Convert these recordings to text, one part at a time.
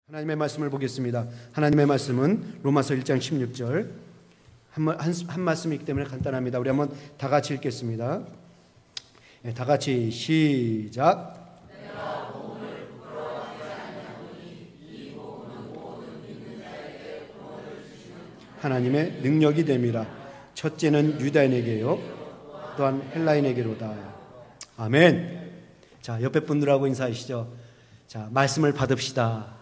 하나님의 말씀을 보겠습니다. 하나님의 말씀은 로마서 1장 16절 한 말씀이기 때문에 간단합니다. 우리 한번 다 같이 읽겠습니다. 다 같이 시작. 하나님의 능력이 됨이라. 첫째는 유다인에게요 또한 헬라인에게로다. 아멘. 자, 옆에 분들하고 인사하시죠. 자, 말씀을 받읍시다.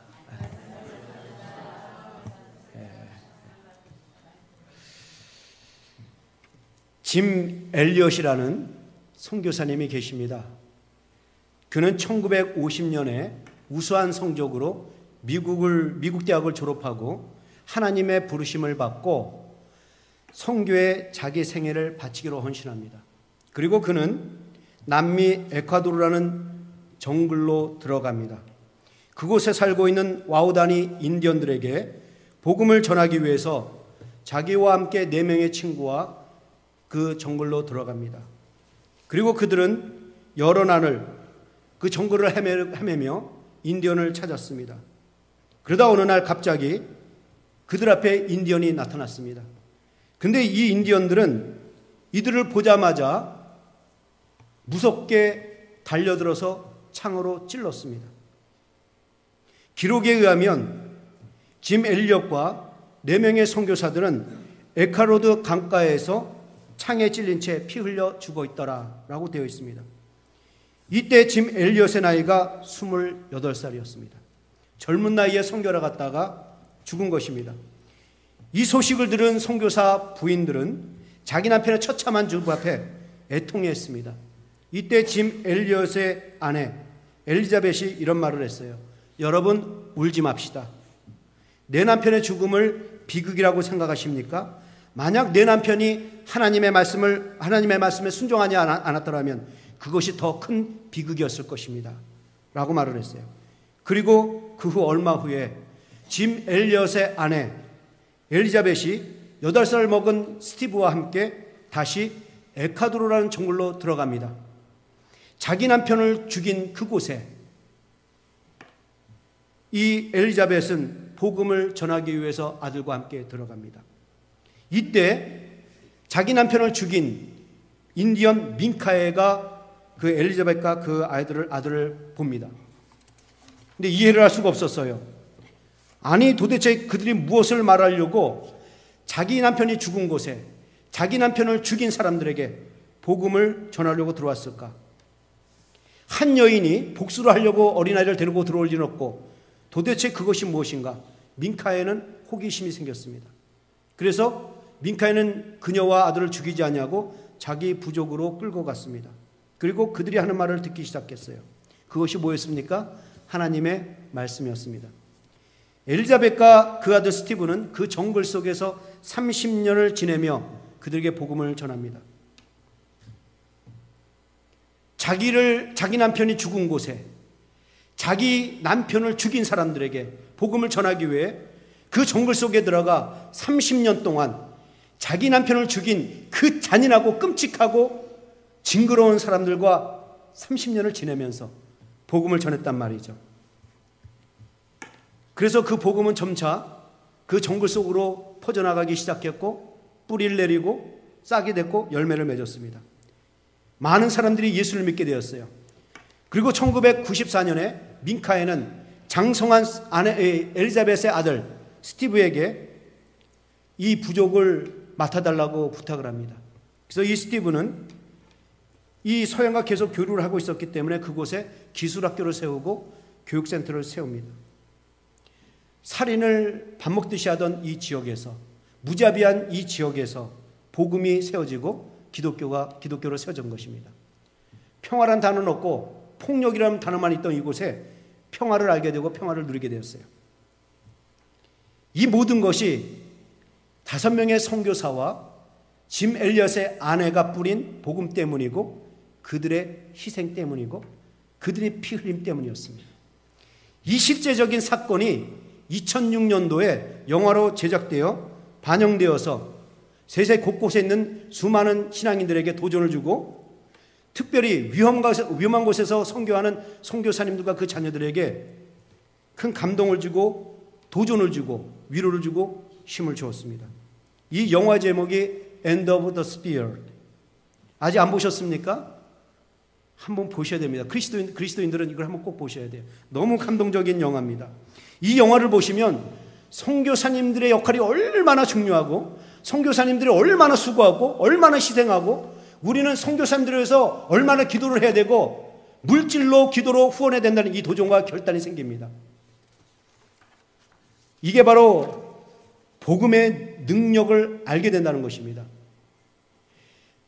짐 엘리엇이라는 선교사님이 계십니다. 그는 1950년에 우수한 성적으로 미국 대학을 졸업하고 하나님의 부르심을 받고 선교에 자기 생애를 바치기로 헌신합니다. 그리고 그는 남미 에콰도르라는 정글로 들어갑니다. 그곳에 살고 있는 와우다니 인디언들에게 복음을 전하기 위해서 자기와 함께 4명의 친구와 그 정글로 들어갑니다. 그리고 그들은 여러 날을 그 정글을 헤매며 인디언을 찾았습니다. 그러다 어느 날 갑자기 그들 앞에 인디언이 나타났습니다. 근데 이 인디언들은 이들을 보자마자 무섭게 달려들어서 창으로 찔렀습니다. 기록에 의하면 짐 엘리엇과 4명의 선교사들은 에카로드 강가에서 창에 찔린 채 피 흘려 죽어 있더라라고 되어 있습니다. 이때 짐 엘리엇의 나이가 28살이었습니다. 젊은 나이에 선교를 갔다가 죽은 것입니다. 이 소식을 들은 선교사 부인들은 자기 남편의 처참한 죽음 앞에 애통해했습니다. 이때 짐 엘리엇의 아내 엘리자벳이 이런 말을 했어요. 여러분, 울지 맙시다. 내 남편의 죽음을 비극이라고 생각하십니까? 만약 내 남편이 하나님의 말씀에 순종하지 않았더라면 그것이 더 큰 비극이었을 것입니다. 라고 말을 했어요. 그리고 그 후 얼마 후에 짐 엘리엇의 아내 엘리자벳이 8살 먹은 스티브와 함께 다시 에콰도르라는 정글로 들어갑니다. 자기 남편을 죽인 그곳에 이 엘리자벳은 복음을 전하기 위해서 아들과 함께 들어갑니다. 이때 자기 남편을 죽인 인디언 민카에가 그 엘리자벳과 그 아들을 봅니다. 근데 이해를 할 수가 없었어요. 아니, 도대체 그들이 무엇을 말하려고 자기 남편이 죽은 곳에 자기 남편을 죽인 사람들에게 복음을 전하려고 들어왔을까? 한 여인이 복수를 하려고 어린아이를 데리고 들어올 리는 없고 도대체 그것이 무엇인가? 민카에는 호기심이 생겼습니다. 그래서 민카에는 그녀와 아들을 죽이지 않냐고 자기 부족으로 끌고 갔습니다. 그리고 그들이 하는 말을 듣기 시작했어요. 그것이 뭐였습니까? 하나님의 말씀이었습니다. 엘리자벳과 그 아들 스티브는 그 정글 속에서 30년을 지내며 그들에게 복음을 전합니다. 자기 남편이 죽은 곳에 자기 남편을 죽인 사람들에게 복음을 전하기 위해 그 정글 속에 들어가 30년 동안 자기 남편을 죽인 그 잔인하고 끔찍하고 징그러운 사람들과 30년을 지내면서 복음을 전했단 말이죠. 그래서 그 복음은 점차 그 정글 속으로 퍼져나가기 시작했고 뿌리를 내리고 싹이 됐고 열매를 맺었습니다. 많은 사람들이 예수를 믿게 되었어요. 그리고 1994년에 민카에는 장성한 아내 엘리자벳의 아들 스티브에게 이 부족을 맡아달라고 부탁을 합니다. 그래서 이 스티브는 이 서양과 계속 교류를 하고 있었기 때문에 그곳에 기술학교를 세우고 교육센터를 세웁니다. 살인을 밥 먹듯이 하던 이 지역에서, 무자비한 이 지역에서 복음이 세워지고 기독교로 세워진 것입니다. 평화란 단어는 없고 폭력이라는 단어만 있던 이곳에 평화를 알게 되고 평화를 누리게 되었어요. 이 모든 것이 5명의 선교사와 짐 엘리엇의 아내가 뿌린 복음 때문이고 그들의 희생 때문이고 그들의 피 흘림 때문이었습니다. 이 실제적인 사건이 2006년도에 영화로 제작되어 반영되어서 세계 곳곳에 있는 수많은 신앙인들에게 도전을 주고 특별히 위험한 곳에서 선교하는 선교사님들과 그 자녀들에게 큰 감동을 주고 도전을 주고 위로를 주고 힘을 주었습니다. 이 영화 제목이 End of the Spear. 아직 안 보셨습니까? 한번 보셔야 됩니다. 그리스도인들은 이걸 한번 꼭 보셔야 돼요. 너무 감동적인 영화입니다. 이 영화를 보시면 선교사님들의 역할이 얼마나 중요하고 선교사님들이 얼마나 수고하고 얼마나 희생하고 우리는 선교사님들을 위해서 얼마나 기도를 해야 되고 물질로 기도로 후원해야 된다는 이 도전과 결단이 생깁니다. 이게 바로 복음의 능력을 알게 된다는 것입니다.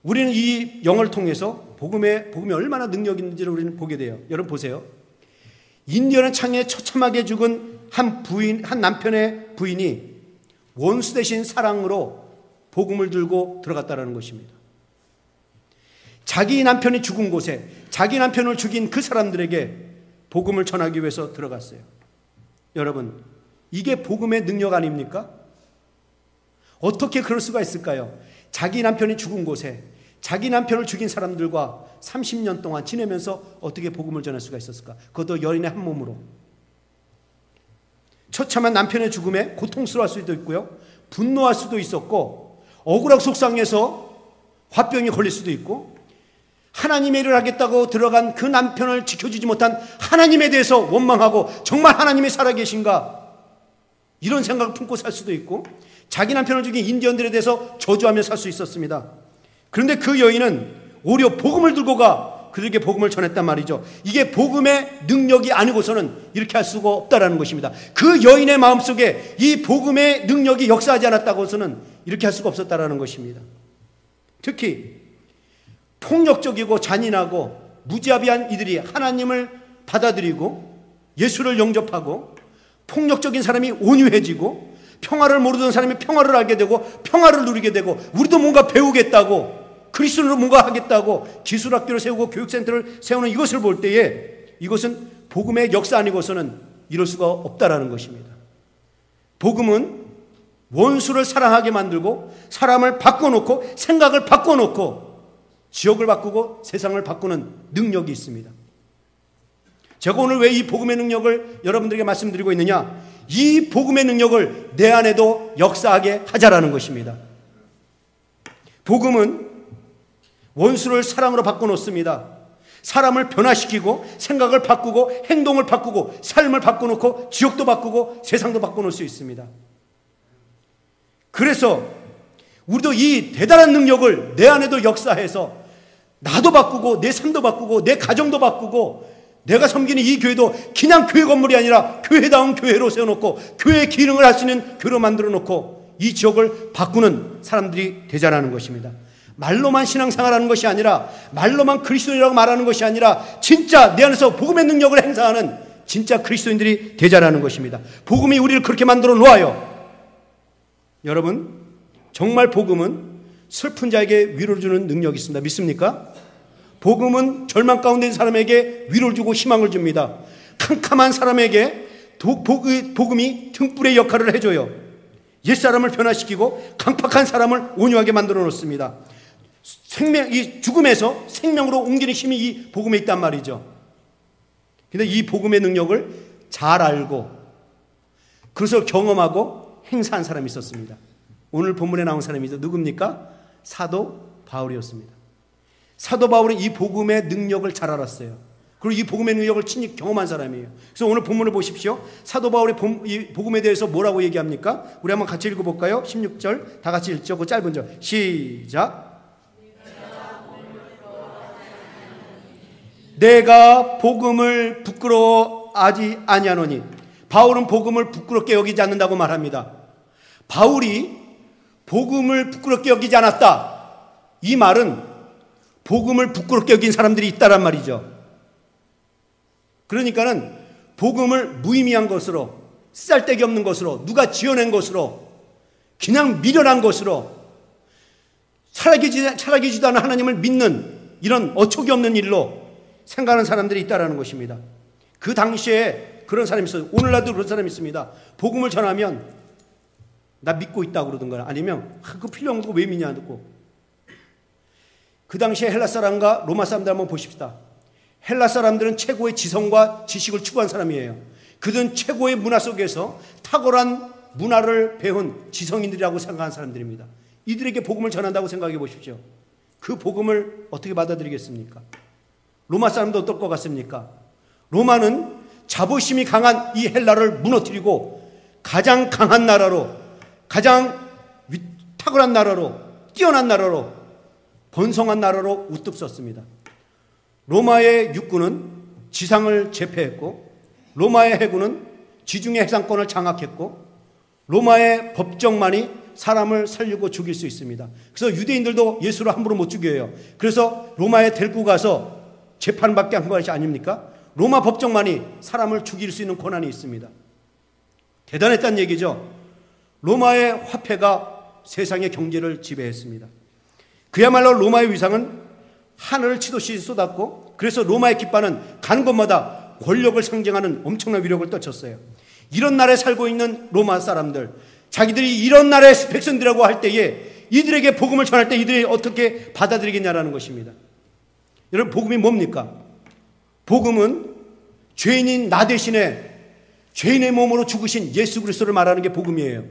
우리는 이 영화를 통해서 복음이 얼마나 능력이 있는지를 우리는 보게 돼요. 여러분 보세요. 인디언의 창에 처참하게 죽은 한 남편의 부인이 원수 대신 사랑으로 복음을 들고 들어갔다는 것입니다. 자기 남편이 죽은 곳에 자기 남편을 죽인 그 사람들에게 복음을 전하기 위해서 들어갔어요. 여러분, 이게 복음의 능력 아닙니까? 어떻게 그럴 수가 있을까요? 자기 남편이 죽은 곳에 자기 남편을 죽인 사람들과 30년 동안 지내면서 어떻게 복음을 전할 수가 있었을까? 그것도 여인의 한 몸으로. 처참한 남편의 죽음에 고통스러워할 수도 있고요. 분노할 수도 있었고 억울하고 속상해서 화병이 걸릴 수도 있고 하나님의 일을 하겠다고 들어간 그 남편을 지켜주지 못한 하나님에 대해서 원망하고 정말 하나님이 살아계신가? 이런 생각을 품고 살 수도 있고 자기 남편을 죽인 인디언들에 대해서 저주하며 살 수 있었습니다. 그런데 그 여인은 오히려 복음을 들고 가 그들에게 복음을 전했단 말이죠. 이게 복음의 능력이 아니고서는 이렇게 할 수가 없다라는 것입니다. 그 여인의 마음속에 이 복음의 능력이 역사하지 않았다고서는 이렇게 할 수가 없었다라는 것입니다. 특히 폭력적이고 잔인하고 무자비한 이들이 하나님을 받아들이고 예수를 영접하고 폭력적인 사람이 온유해지고 평화를 모르던 사람이 평화를 알게 되고 평화를 누리게 되고 우리도 뭔가 배우겠다고 그리스도로 뭔가 하겠다고 기술학교를 세우고 교육센터를 세우는 이것을 볼 때에 이것은 복음의 역사 아니고서는 이럴 수가 없다라는 것입니다. 복음은 원수를 사랑하게 만들고 사람을 바꿔놓고 생각을 바꿔놓고 지역을 바꾸고 세상을 바꾸는 능력이 있습니다. 제가 오늘 왜 이 복음의 능력을 여러분들에게 말씀드리고 있느냐? 이 복음의 능력을 내 안에도 역사하게 하자라는 것입니다. 복음은 원수를 사랑으로 바꿔놓습니다. 사람을 변화시키고 생각을 바꾸고 행동을 바꾸고 삶을 바꿔놓고 지역도 바꾸고 세상도 바꿔놓을 수 있습니다. 그래서 우리도 이 대단한 능력을 내 안에도 역사해서 나도 바꾸고 내 삶도 바꾸고 내 가정도 바꾸고 내가 섬기는 이 교회도 그냥 교회 건물이 아니라 교회다운 교회로 세워놓고 교회의 기능을 할 수 있는 교회로 만들어놓고 이 지역을 바꾸는 사람들이 되자라는 것입니다. 말로만 신앙생활하는 것이 아니라 말로만 그리스도인이라고 말하는 것이 아니라 진짜 내 안에서 복음의 능력을 행사하는 진짜 그리스도인들이 되자라는 것입니다. 복음이 우리를 그렇게 만들어 놓아요. 여러분, 정말 복음은 슬픈 자에게 위로를 주는 능력이 있습니다. 믿습니까? 복음은 절망 가운데 있는 사람에게 위로를 주고 희망을 줍니다. 캄캄한 사람에게 복음이 등불의 역할을 해줘요. 옛사람을 변화시키고 강팍한 사람을 온유하게 만들어 놓습니다. 이 죽음에서 생명으로 옮기는 힘이 이 복음에 있단 말이죠. 근데 이 복음의 능력을 잘 알고 그것을 경험하고 행사한 사람이 있었습니다. 오늘 본문에 나온 사람이죠. 누굽니까? 사도 바울이었습니다. 사도 바울은 이 복음의 능력을 잘 알았어요. 그리고 이 복음의 능력을 친히 경험한 사람이에요. 그래서 오늘 본문을 보십시오. 사도 바울이 이 복음에 대해서 뭐라고 얘기합니까? 우리 한번 같이 읽어볼까요? 16절 다 같이 읽죠. 그 짧은 절 시작. 내가 복음을 부끄러워하지 아니하노니. 바울은 복음을 부끄럽게 여기지 않는다고 말합니다. 바울이 복음을 부끄럽게 여기지 않았다. 이 말은 복음을 부끄럽게 여긴 사람들이 있다란 말이죠. 그러니까는 복음을 무의미한 것으로, 쓰잘데기 없는 것으로, 누가 지어낸 것으로, 그냥 미련한 것으로, 살아계시지도 않은 하나님을 믿는 이런 어처구니 없는 일로 생각하는 사람들이 있다라는 것입니다. 그 당시에 그런 사람이 있어요. 오늘날도 그런 사람이 있습니다. 복음을 전하면 나 믿고 있다고 그러든가 아니면 그거 필요 없는 거 왜 믿냐 듣고. 그 당시에 헬라 사람과 로마 사람들 한번 보십시다. 헬라 사람들은 최고의 지성과 지식을 추구한 사람이에요. 그들은 최고의 문화 속에서 탁월한 문화를 배운 지성인들이라고 생각하는 사람들입니다. 이들에게 복음을 전한다고 생각해 보십시오. 그 복음을 어떻게 받아들이겠습니까? 로마 사람도 어떨 것 같습니까? 로마는 자부심이 강한 이 헬라를 무너뜨리고 가장 강한 나라로, 가장 탁월한 나라로, 뛰어난 나라로, 번성한 나라로 우뚝 섰습니다. 로마의 육군은 지상을 제패했고, 로마의 해군은 지중해 해상권을 장악했고, 로마의 법정만이 사람을 살리고 죽일 수 있습니다. 그래서 유대인들도 예수를 함부로 못 죽여요. 그래서 로마에 데리고 가서 재판받게 한 것이 아닙니까? 로마 법정만이 사람을 죽일 수 있는 권한이 있습니다. 대단했다는 얘기죠. 로마의 화폐가 세상의 경제를 지배했습니다. 그야말로 로마의 위상은 하늘을 치듯이 쏟았고, 그래서 로마의 깃발은 가는 곳마다 권력을 상징하는 엄청난 위력을 떨쳤어요. 이런 나라에 살고 있는 로마 사람들, 자기들이 이런 나라의 백성들이라고 할 때에 이들에게 복음을 전할 때 이들이 어떻게 받아들이겠냐라는 것입니다. 여러분, 복음이 뭡니까? 복음은 죄인인 나 대신에 죄인의 몸으로 죽으신 예수 그리스도를 말하는 게 복음이에요.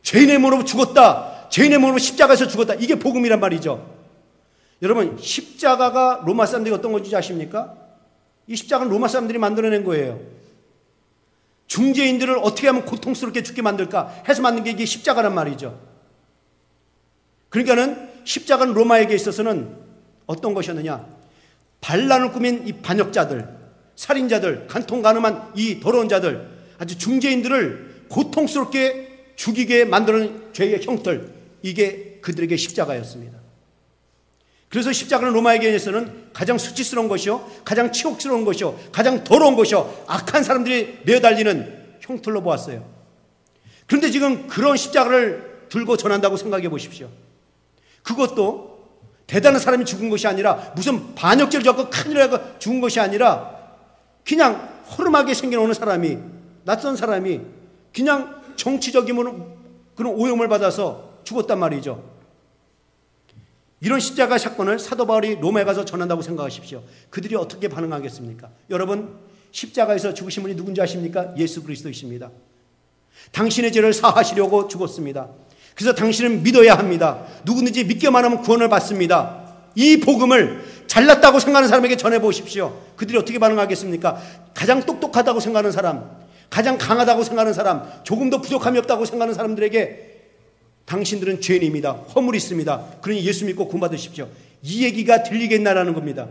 죄인의 몸으로 죽었다, 죄인의 몸으로 십자가에서 죽었다, 이게 복음이란 말이죠. 여러분, 십자가가 로마 사람들이 어떤 건지 아십니까? 이 십자가는 로마 사람들이 만들어낸 거예요. 중죄인들을 어떻게 하면 고통스럽게 죽게 만들까 해서 만든 게 이게 십자가란 말이죠. 그러니까는 십자가는 로마에게 있어서는 어떤 것이었느냐? 반란을 꾸민 이 반역자들, 살인자들, 간통 가늠한 이 더러운 자들, 아주 중죄인들을 고통스럽게 죽이게 만드는 죄의 형틀, 이게 그들에게 십자가였습니다. 그래서 십자가는 로마에게서는 가장 수치스러운 것이요, 가장 치욕스러운 것이요, 가장 더러운 것이요, 악한 사람들이 매어달리는 형틀로 보았어요. 그런데 지금 그런 십자가를 들고 전한다고 생각해 보십시오. 그것도 대단한 사람이 죽은 것이 아니라, 무슨 반역죄를 졌고 큰일을 죽은 것이 아니라, 그냥 허름하게 생겨오는 사람이, 낯선 사람이 그냥 정치적인 그런 오염을 받아서 죽었단 말이죠. 이런 십자가 사건을 사도 바울이 로마에 가서 전한다고 생각하십시오. 그들이 어떻게 반응하겠습니까? 여러분, 십자가에서 죽으신 분이 누군지 아십니까? 예수 그리스도이십니다. 당신의 죄를 사하시려고 죽었습니다. 그래서 당신은 믿어야 합니다. 누구든지 믿기만 하면 구원을 받습니다. 이 복음을 잘났다고 생각하는 사람에게 전해보십시오. 그들이 어떻게 반응하겠습니까? 가장 똑똑하다고 생각하는 사람, 가장 강하다고 생각하는 사람, 조금 더 부족함이 없다고 생각하는 사람들에게 당신들은 죄인입니다, 허물이 있습니다, 그러니 예수 믿고 구원받으십시오, 이 얘기가 들리겠나라는 겁니다.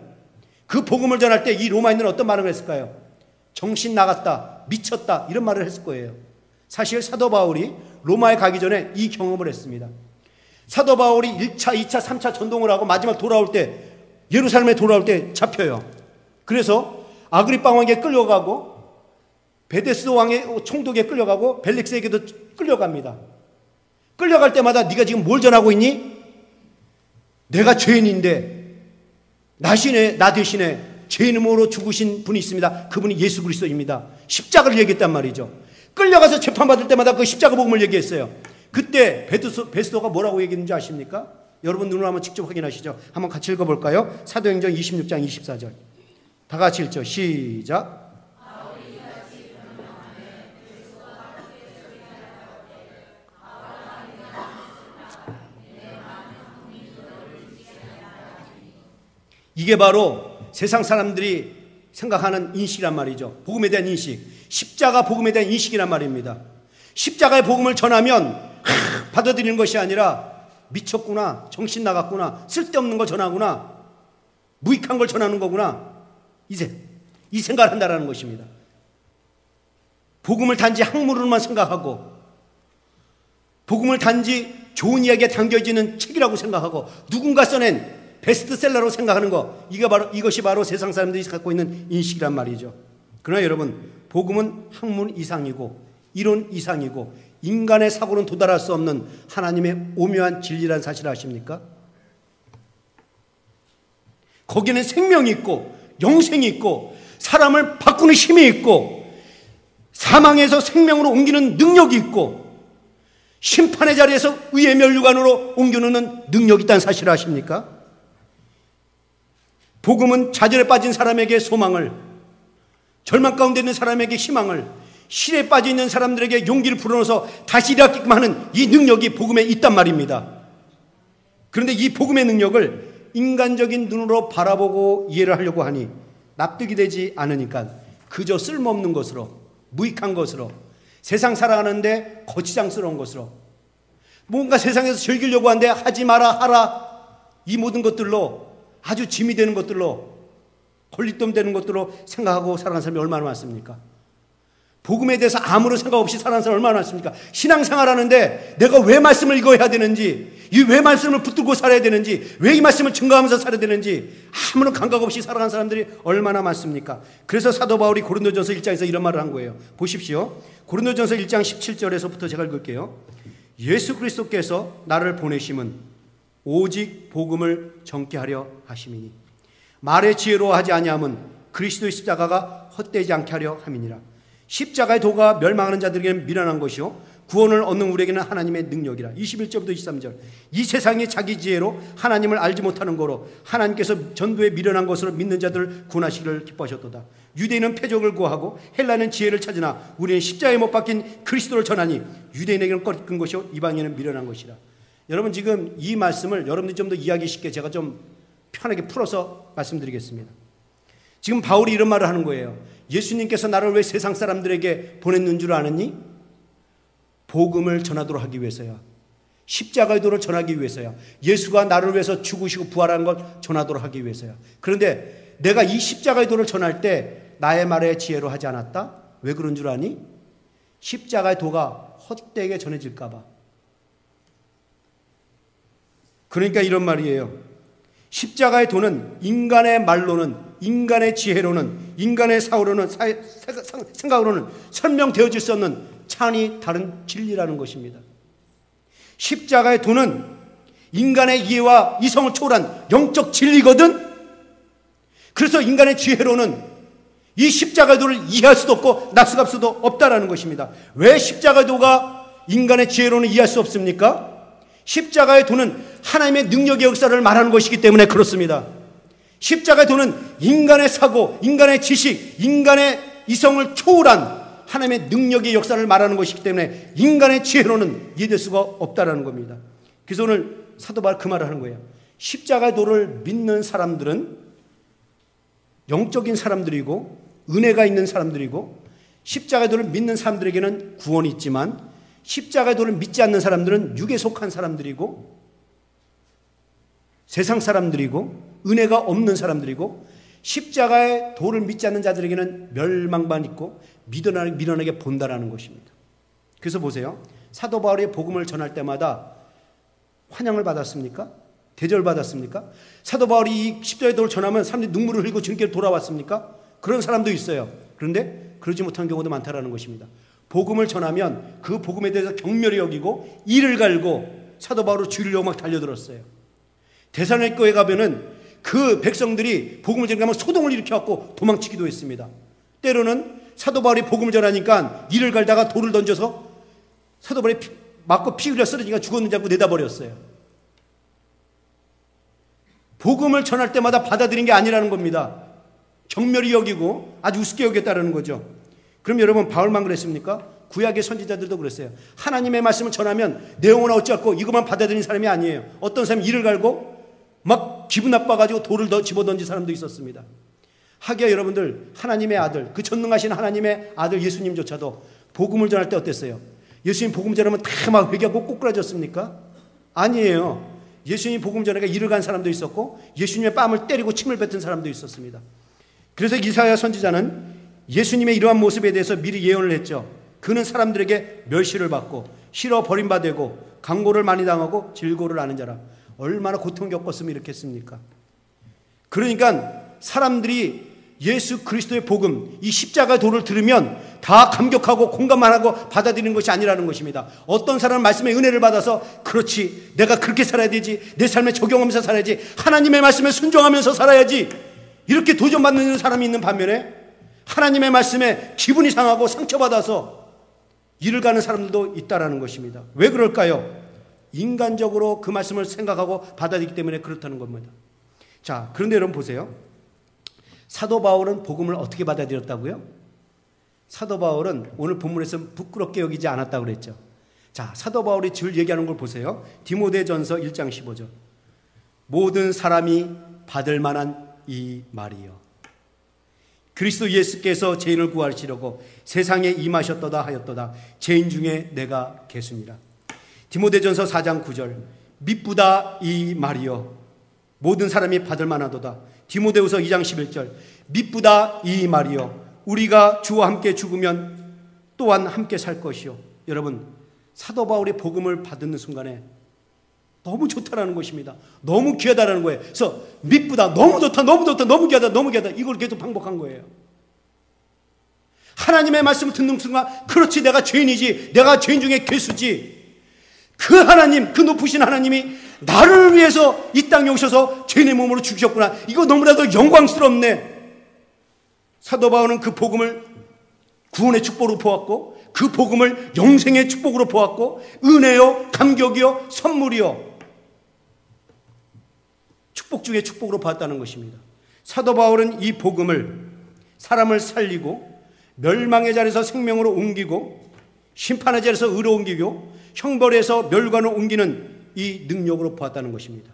그 복음을 전할 때 이 로마인들은 어떤 말을 했을까요? 정신 나갔다, 미쳤다, 이런 말을 했을 거예요. 사실 사도 바울이 로마에 가기 전에 이 경험을 했습니다. 사도 바울이 1차, 2차, 3차 전동을 하고 마지막 돌아올 때, 예루살렘에 돌아올 때 잡혀요. 그래서 아그리빠 왕에게 끌려가고, 베데스 왕의 총독에 끌려가고, 벨릭스에게도 끌려갑니다. 끌려갈 때마다 네가 지금 뭘 전하고 있니? 내가 죄인인데 나 대신에 죄인으로 죽으신 분이 있습니다. 그분이 예수 그리스도입니다. 십자가를 얘기했단 말이죠. 끌려가서 재판받을 때마다 그 십자가 복음을 얘기했어요. 그때 베스도가 뭐라고 얘기했는지 아십니까? 여러분 눈으로 한번 직접 확인하시죠. 한번 같이 읽어볼까요? 사도행전 26장 24절. 다 같이 읽죠. 시작. 이게 바로 세상 사람들이 생각하는 인식이란 말이죠. 복음에 대한 인식. 십자가 복음에 대한 인식이란 말입니다. 십자가의 복음을 전하면 받아들이는 것이 아니라 미쳤구나, 정신 나갔구나, 쓸데없는 걸 전하구나, 무익한 걸 전하는 거구나, 이 생각을 한다는 것입니다. 복음을 단지 학문으로만 생각하고, 복음을 단지 좋은 이야기에 담겨지는 책이라고 생각하고, 누군가 써낸 베스트셀러로 생각하는 거, 이것이 바로 세상 사람들이 갖고 있는 인식이란 말이죠. 그러나 여러분, 복음은 학문 이상이고 이론 이상이고 인간의 사고는 도달할 수 없는 하나님의 오묘한 진리라는 사실을 아십니까? 거기는 생명이 있고 영생이 있고 사람을 바꾸는 힘이 있고 사망에서 생명으로 옮기는 능력이 있고 심판의 자리에서 의의 면류관으로 옮겨놓는 능력이 있다는 사실을 아십니까? 복음은 좌절에 빠진 사람에게 소망을, 절망 가운데 있는 사람에게 희망을, 실에 빠져 있는 사람들에게 용기를 불어넣어서 다시 일어나게끔 하는 이 능력이 복음에 있단 말입니다. 그런데 이 복음의 능력을 인간적인 눈으로 바라보고 이해를 하려고 하니 납득이 되지 않으니까 그저 쓸모없는 것으로, 무익한 것으로, 세상 살아가는데 거치장스러운 것으로, 뭔가 세상에서 즐기려고 하는데 하지 마라 하라, 이 모든 것들로, 아주 짐이 되는 것들로, 걸림돌 되는 것들로 생각하고 살아가는 사람이 얼마나 많습니까? 복음에 대해서 아무런 생각 없이 살아가는 사람이 얼마나 많습니까? 신앙생활 하는데 내가 왜 말씀을 읽어야 되는지, 이 왜 말씀을 붙들고 살아야 되는지, 왜 이 말씀을 증거하면서 살아야 되는지 아무런 감각 없이 살아가는 사람들이 얼마나 많습니까? 그래서 사도 바울이 고린도전서 1장에서 이런 말을 한 거예요. 보십시오. 고린도전서 1장 17절에서부터 제가 읽을게요. 예수 그리스도께서 나를 보내심은 오직 복음을 전케 하려 하심이니 말의 지혜로 하지 아니함은 그리스도의 십자가가 헛되지 않게 하려 함이니라. 십자가의 도가 멸망하는 자들에게는 미련한 것이요 구원을 얻는 우리에게는 하나님의 능력이라. 21절부터 23절. 이 세상이 자기 지혜로 하나님을 알지 못하는 거로 하나님께서 전도에 미련한 것으로 믿는 자들을 구원하시기를 기뻐하셨도다. 유대인은 표적을 구하고 헬라는 지혜를 찾으나 우리는 십자가에 못 박힌 그리스도를 전하니 유대인에게는 꺼리끈 것이요 이방인은 미련한 것이라. 여러분, 지금 이 말씀을 여러분들이 좀 더 이해하기 쉽게 제가 좀 편하게 풀어서 말씀드리겠습니다. 지금 바울이 이런 말을 하는 거예요. 예수님께서 나를 왜 세상 사람들에게 보냈는 줄 아느니? 복음을 전하도록 하기 위해서야. 십자가의 도를 전하기 위해서야. 예수가 나를 위해서 죽으시고 부활한 걸 전하도록 하기 위해서야. 그런데 내가 이 십자가의 도를 전할 때 나의 말에 지혜로 하지 않았다? 왜 그런 줄 아니? 십자가의 도가 헛되게 전해질까 봐. 그러니까 이런 말이에요. 십자가의 도는 인간의 말로는, 인간의 지혜로는, 인간의 사고로는, 생각으로는 설명되어질 수 없는 찬이 다른 진리라는 것입니다. 십자가의 도는 인간의 이해와 이성을 초월한 영적 진리거든. 그래서 인간의 지혜로는 이 십자가의 도를 이해할 수도 없고 납득할 수도 없다라는 것입니다. 왜 십자가의 도가 인간의 지혜로는 이해할 수 없습니까? 십자가의 도는 하나님의 능력의 역사를 말하는 것이기 때문에 그렇습니다. 십자가의 도는 인간의 사고, 인간의 지식, 인간의 이성을 초월한 하나님의 능력의 역사를 말하는 것이기 때문에 인간의 지혜로는 이해될 수가 없다라는 겁니다. 그래서 오늘 사도 바울 그 말을 하는 거예요. 십자가의 도를 믿는 사람들은 영적인 사람들이고 은혜가 있는 사람들이고, 십자가의 도를 믿는 사람들에게는 구원이 있지만 십자가의 도를 믿지 않는 사람들은 육에 속한 사람들이고 세상 사람들이고 은혜가 없는 사람들이고, 십자가의 도를 믿지 않는 자들에게는 멸망만 있고 미련하게 본다라는 것입니다. 그래서 보세요. 사도 바울이 복음을 전할 때마다 환영을 받았습니까? 대접을 받았습니까? 사도 바울이 이 십자가의 도를 전하면 사람들이 눈물을 흘리고 주님께로 돌아왔습니까? 그런 사람도 있어요. 그런데 그러지 못한 경우도 많다라는 것입니다. 복음을 전하면 그 복음에 대해서 경멸히 여기고 이를 갈고 사도 바울을 죽이려고 막 달려들었어요. 데살로니가 교회 가면은 그 백성들이 복음을 전하면 소동을 일으켜갖고 도망치기도 했습니다. 때로는 사도 바울이 복음을 전하니까 이를 갈다가 돌을 던져서 사도 바울이 맞고 피 흘려 쓰러지니까 죽었는지 알고 내다버렸어요. 복음을 전할 때마다 받아들인 게 아니라는 겁니다. 경멸히 여기고 아주 우습게 여겼다는 거죠. 그럼 여러분, 바울만 그랬습니까? 구약의 선지자들도 그랬어요. 하나님의 말씀을 전하면 내용은 어찌않고 이것만 받아들인 사람이 아니에요. 어떤 사람이 이를 갈고 막 기분 나빠가지고 돌을 더 집어던진 사람도 있었습니다. 하기야 여러분들, 하나님의 아들, 그 전능하신 하나님의 아들 예수님조차도 복음을 전할 때 어땠어요? 예수님 복음 전하면 다 막 회개하고 꼬꾸라졌습니까? 아니에요. 예수님 복음 전하니까 이를 간 사람도 있었고 예수님의 뺨을 때리고 침을 뱉은 사람도 있었습니다. 그래서 이사야 선지자는 예수님의 이러한 모습에 대해서 미리 예언을 했죠. 그는 사람들에게 멸시를 받고 싫어 버림받고 강고를 많이 당하고 질고를 아는 자라. 얼마나 고통 겪었으면 이렇게 했습니까? 그러니까 사람들이 예수 그리스도의 복음, 이 십자가의 도를 들으면 다 감격하고 공감만 하고 받아들이는 것이 아니라는 것입니다. 어떤 사람은 말씀의 은혜를 받아서 그렇지, 내가 그렇게 살아야 되지, 내 삶에 적용하면서 살아야지, 하나님의 말씀에 순종하면서 살아야지, 이렇게 도전받는 사람이 있는 반면에 하나님의 말씀에 기분이 상하고 상처받아서 일을 가는 사람들도 있다라는 것입니다. 왜 그럴까요? 인간적으로 그 말씀을 생각하고 받아들이기 때문에 그렇다는 겁니다. 자, 그런데 여러분 보세요. 사도 바울은 복음을 어떻게 받아들였다고요? 사도 바울은 오늘 본문에서 부끄럽게 여기지 않았다고 그랬죠. 자, 사도 바울이 줄 얘기하는 걸 보세요. 디모데전서 1장 15절. 모든 사람이 받을 만한 이 말이요. 그리스도 예수께서 죄인을 구하시려고 세상에 임하셨도다 하였도다. 죄인 중에 내가 개수니라. 디모데전서 4장 9절. 미쁘다 이 말이요. 모든 사람이 받을 만하도다. 디모데후서 2장 11절. 미쁘다 이 말이요. 우리가 주와 함께 죽으면 또한 함께 살 것이요. 여러분, 사도 바울이 복음을 받는 순간에 너무 좋다라는 것입니다. 너무 귀하다라는 거예요. 그래서 미쁘다, 너무 좋다, 너무 좋다, 너무 귀하다, 너무 귀하다. 이걸 계속 반복한 거예요. 하나님의 말씀을 듣는 순간, 그렇지, 내가 죄인이지, 내가 죄인 중에 괴수지. 그 하나님, 그 높으신 하나님이 나를 위해서 이 땅에 오셔서 죄인의 몸으로 죽으셨구나. 이거 너무나도 영광스럽네. 사도 바울은 그 복음을 구원의 축복으로 보았고, 그 복음을 영생의 축복으로 보았고, 은혜요, 감격이요, 선물이요, 축복 중에 축복으로 봤다는 것입니다. 사도 바울은 이 복음을 사람을 살리고 멸망의 자리에서 생명으로 옮기고 심판의 자리에서 의로 옮기고 형벌에서 멸관으로 옮기는 이 능력으로 보았다는 것입니다.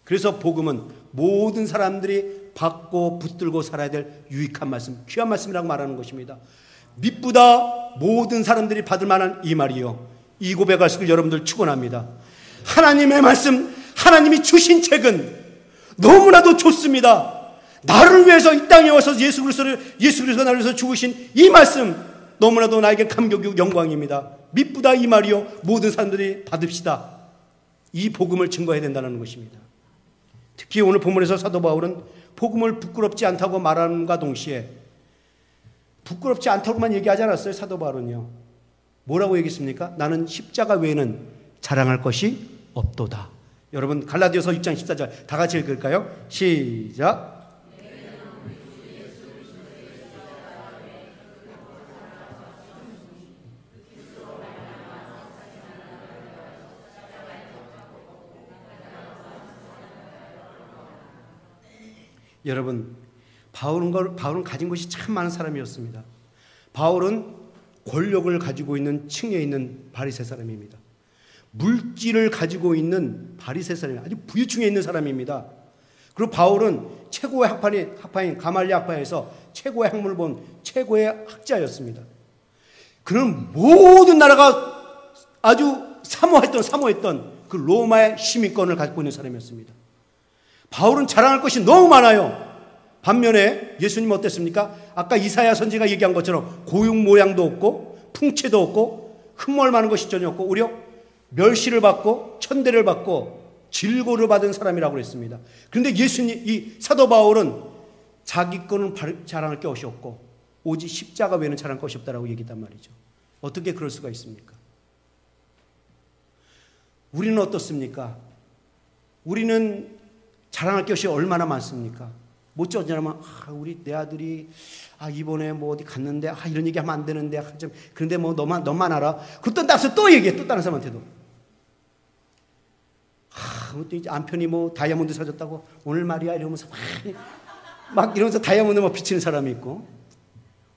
그래서 복음은 모든 사람들이 받고 붙들고 살아야 될 유익한 말씀, 귀한 말씀이라고 말하는 것입니다. 미쁘다 모든 사람들이 받을 만한 이 말이요. 이 고백할 수 있기를 여러분들 축원합니다. 하나님의 말씀, 하나님이 주신 책은 너무나도 좋습니다. 나를 위해서 이 땅에 와서 예수 그리스도가 나를 위해서 죽으신 이 말씀 너무나도 나에게 감격이고 영광입니다. 미쁘다 이 말이요. 모든 사람들이 받읍시다. 이 복음을 증거해야 된다는 것입니다. 특히 오늘 본문에서 사도 바울은 복음을 부끄럽지 않다고 말함과 동시에 부끄럽지 않다고만 얘기하지 않았어요. 사도 바울은요. 뭐라고 얘기했습니까? 나는 십자가 외에는 자랑할 것이 없도다. 여러분 갈라디아서 6장 14절 다 같이 읽을까요? 시작. 여러분, 바울은 가진 것이 참 많은 사람이었습니다. 바울은 권력을 가지고 있는 층에 있는 바리새 사람입니다. 물질을 가지고 있는 바리새 사람이 아주 부유층에 있는 사람입니다. 그리고 바울은 최고의 학파인 가말리엘 학파에서 최고의 학문을 본 최고의 학자였습니다. 그는 모든 나라가 아주 사모했던 그 로마의 시민권을 갖고 있는 사람이었습니다. 바울은 자랑할 것이 너무 많아요. 반면에 예수님 어땠습니까? 아까 이사야 선지가 얘기한 것처럼 고육 모양도 없고 풍채도 없고 흠몰 많은 것이 전혀 없고 오히려 멸시를 받고 천대를 받고 질고를 받은 사람이라고 했습니다. 그런데 이 사도 바울은 자기 거는 자랑할 것이 없고 오직 십자가 외에는 자랑할 것이 없다라고 얘기했단 말이죠. 어떻게 그럴 수가 있습니까? 우리는 어떻습니까? 우리는 자랑할 것이 얼마나 많습니까? 못 쩌냐면 우리 내 아들이 이번에 뭐 어디 갔는데 이런 얘기하면 안 되는데 좀 그런데 뭐 너만 알아. 그것도 나서 또 얘기해. 또 다른 사람한테도. 이제 남편이 뭐 다이아몬드 사줬다고 오늘 말이야 이러면서 막 이러면서 다이아몬드 막 비치는 사람이 있고,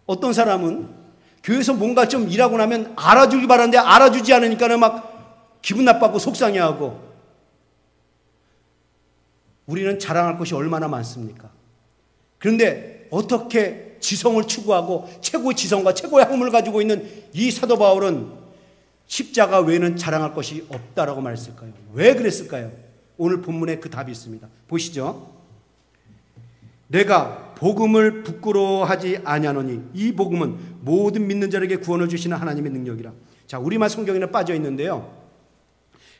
어떤 사람은 교회에서 뭔가 좀 일하고 나면 알아주길 바라는데 알아주지 않으니까는 막 기분 나빠하고 속상해하고. 우리는 자랑할 것이 얼마나 많습니까? 그런데 어떻게 지성을 추구하고 최고의 지성과 최고의 학문을 가지고 있는 이 사도 바울은 십자가 외에는 자랑할 것이 없다라고 말했을까요? 왜 그랬을까요? 오늘 본문에 그 답이 있습니다. 보시죠. 내가 복음을 부끄러워하지 아니하노니 이 복음은 모든 믿는 자에게 구원을 주시는 하나님의 능력이라. 자, 우리말 성경에는 빠져 있는데요.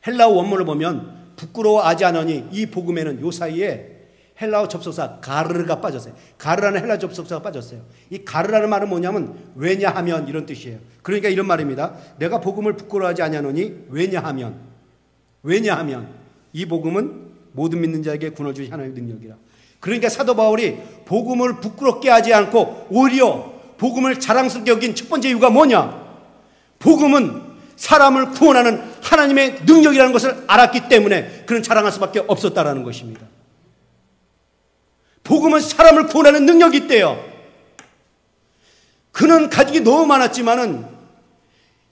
헬라어 원문을 보면 부끄러워하지 않으니 이 복음에는 요 사이에 헬라어 접속사 가르가 빠졌어요. 가르라는 헬라 접속사가 빠졌어요. 이 가르라는 말은 뭐냐면 왜냐하면 이런 뜻이에요. 그러니까 이런 말입니다. 내가 복음을 부끄러워하지 아니하노니 왜냐하면 이 복음은 모든 믿는 자에게 구원을 주신 하나님의 능력이라. 그러니까 사도 바울이 복음을 부끄럽게 하지 않고 오히려 복음을 자랑스럽게 여긴 첫 번째 이유가 뭐냐? 복음은 사람을 구원하는 하나님의 능력이라는 것을 알았기 때문에 그는 자랑할 수밖에 없었다라는 것입니다. 복음은 사람을 구원하는 능력이 있대요. 그는 가족이 너무 많았지만은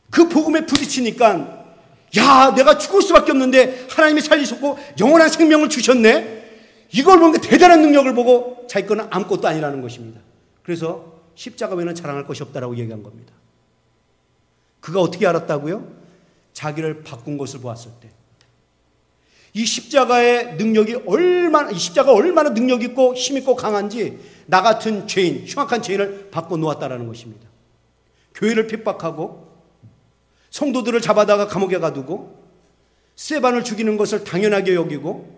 그 복음에 부딪히니까 야, 내가 죽을 수밖에 없는데 하나님이 살리셨고 영원한 생명을 주셨네. 이걸 보니까 대단한 능력을 보고 자기 거는 아무것도 아니라는 것입니다. 그래서 십자가 외에는 자랑할 것이 없다라고 얘기한 겁니다. 그가 어떻게 알았다고요? 자기를 바꾼 것을 보았을 때. 이 십자가의 능력이 이 십자가가 얼마나 능력 있고 힘 있고 강한지 나 같은 죄인, 흉악한 죄인을 바꿔 놓았다라는 것입니다. 교회를 핍박하고 성도들을 잡아다가 감옥에 가두고 스데반을 죽이는 것을 당연하게 여기고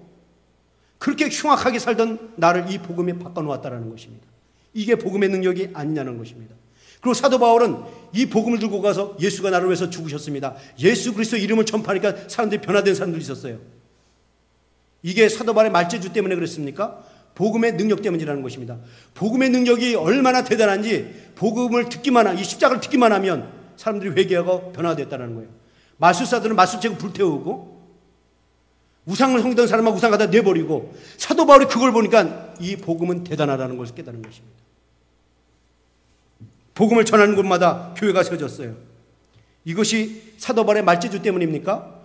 그렇게 흉악하게 살던 나를 이 복음에 바꿔 놓았다라는 것입니다. 이게 복음의 능력이 아니냐는 것입니다. 그리고 사도 바울은 이 복음을 들고 가서 예수가 나를 위해서 죽으셨습니다. 예수 그리스도 이름을 전파하니까 사람들이 변화된 사람들이 있었어요. 이게 사도 바울의 말재주 때문에 그랬습니까? 복음의 능력 때문이라는 것입니다. 복음의 능력이 얼마나 대단한지 복음을 이 십자가를 듣기만 하면 사람들이 회개하고 변화됐다는 거예요. 마술사들은 마술책을 불태우고 우상을 섬기던 사람은 우상 갖다 내버리고 사도 바울이 그걸 보니까 이 복음은 대단하다는 것을 깨달은 것입니다. 복음을 전하는 곳마다 교회가 세워졌어요. 이것이 사도 바울의 말재주 때문입니까?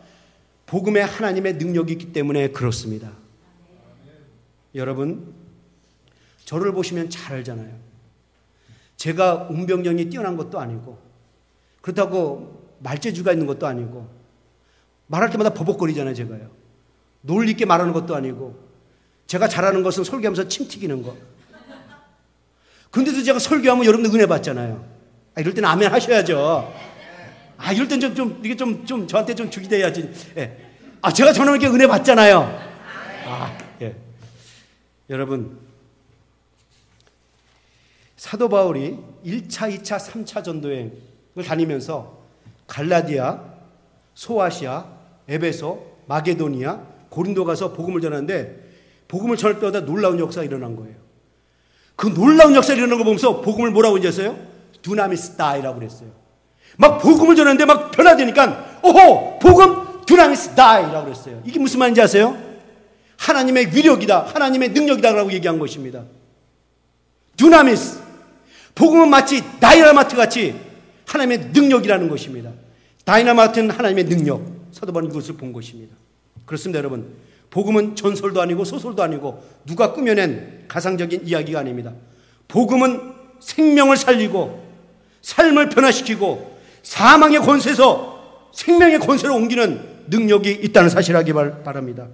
복음에 하나님의 능력이 있기 때문에 그렇습니다. 여러분, 저를 보시면 잘 알잖아요. 제가 운병력이 뛰어난 것도 아니고 그렇다고 말재주가 있는 것도 아니고 말할 때마다 버벅거리잖아요. 제가요. 논리 있게 말하는 것도 아니고 제가 잘하는 것은 설교하면서 침 튀기는 거. 근데도 제가 설교하면 여러분들 은혜 받잖아요. 이럴 때는 아멘 하셔야죠. 이럴 땐 이게 좀 저한테 좀 주기 돼야지. 예. 제가 저놈에게 은혜 받잖아요. 예. 여러분, 사도 바울이 1차, 2차, 3차 전도여행을 다니면서 갈라디아, 소아시아, 에베소, 마게도니아, 고린도 가서 복음을 전하는데 복음을 전할 때마다 놀라운 역사가 일어난 거예요. 그 놀라운 역사가 일어난 걸 보면서 복음을 뭐라고 이제서요? 두나미스 다이라고 그랬어요. 막 복음을 전하는데 막 변화되니까 오호! 복음 두나미스 다이라고 그랬어요. 이게 무슨 말인지 아세요? 하나님의 위력이다. 하나님의 능력이다라고 얘기한 것입니다. 두나미스. 복음은 마치 다이나마트 같이 하나님의 능력이라는 것입니다. 다이나마트는 하나님의 능력. 사도 바울은 이것을 본 것입니다. 그렇습니다, 여러분. 복음은 전설도 아니고 소설도 아니고 누가 꾸며낸 가상적인 이야기가 아닙니다. 복음은 생명을 살리고 삶을 변화시키고 사망의 권세에서 생명의 권세로 옮기는 능력이 있다는 사실을 알기 바랍니다.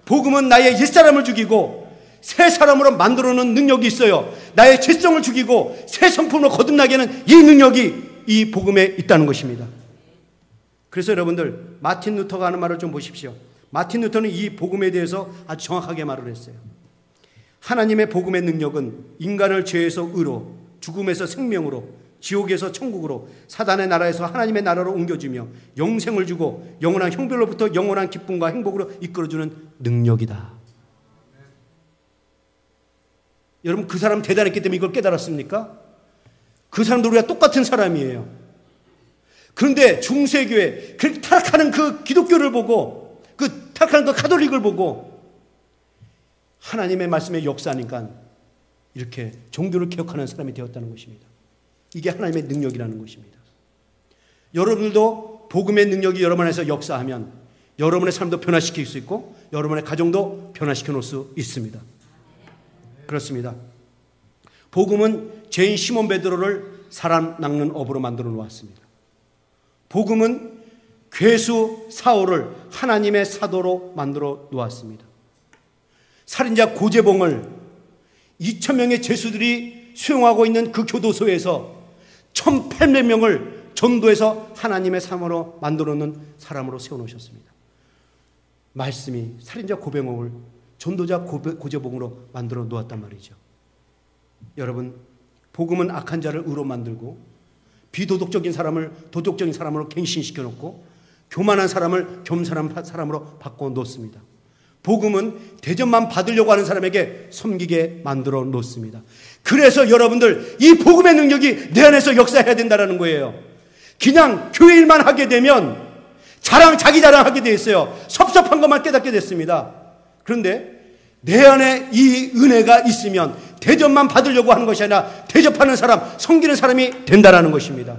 복음은 나의 옛사람을 죽이고 새 사람으로 만들어놓는 능력이 있어요. 나의 죄성을 죽이고 새 성품으로 거듭나게 하는 이 능력이 이 복음에 있다는 것입니다. 그래서 여러분들, 마틴 루터가 하는 말을 좀 보십시오. 마틴 루터는 이 복음에 대해서 아주 정확하게 말을 했어요. 하나님의 복음의 능력은 인간을 죄에서 의로, 죽음에서 생명으로, 지옥에서 천국으로, 사단의 나라에서 하나님의 나라로 옮겨주며 영생을 주고 영원한 형벌로부터 영원한 기쁨과 행복으로 이끌어주는 능력이다. 여러분, 그 사람 대단했기 때문에 이걸 깨달았습니까? 그 사람도 우리가 똑같은 사람이에요. 그런데 중세교회, 그 타락하는 그 기독교를 보고, 그 타락하는 그 가톨릭을 보고 하나님의 말씀의 역사니까 이렇게 종교를 개혁하는 사람이 되었다는 것입니다. 이게 하나님의 능력이라는 것입니다. 여러분들도 복음의 능력이 여러분 안에서 역사하면 여러분의 삶도 변화시킬 수 있고 여러분의 가정도 변화시켜 놓을 수 있습니다. 그렇습니다. 복음은 죄인 시몬 베드로를 사람 낚는 어부로 만들어 놓았습니다. 복음은 괴수 사울을 하나님의 사도로 만들어 놓았습니다. 살인자 고재봉을 2,000명의 죄수들이 수용하고 있는 그 교도소에서 1,800명을 전도해서 하나님의 사람으로 만들어 놓는 사람으로 세워놓으셨습니다. 말씀이 살인자 고재봉을 전도자 고재봉으로 만들어 놓았단 말이죠. 여러분, 복음은 악한 자를 의로 만들고 비도덕적인 사람을 도덕적인 사람으로 갱신시켜 놓고 교만한 사람을 겸손한 사람으로 바꿔 놓습니다. 복음은 대접만 받으려고 하는 사람에게 섬기게 만들어 놓습니다. 그래서 여러분들, 이 복음의 능력이 내 안에서 역사해야 된다는 거예요. 그냥 교회 일만 하게 되면 자기 자랑하게 돼 있어요. 섭섭한 것만 깨닫게 됐습니다. 그런데 내 안에 이 은혜가 있으면 대접만 받으려고 하는 것이 아니라 대접하는 사람, 섬기는 사람이 된다라는 것입니다.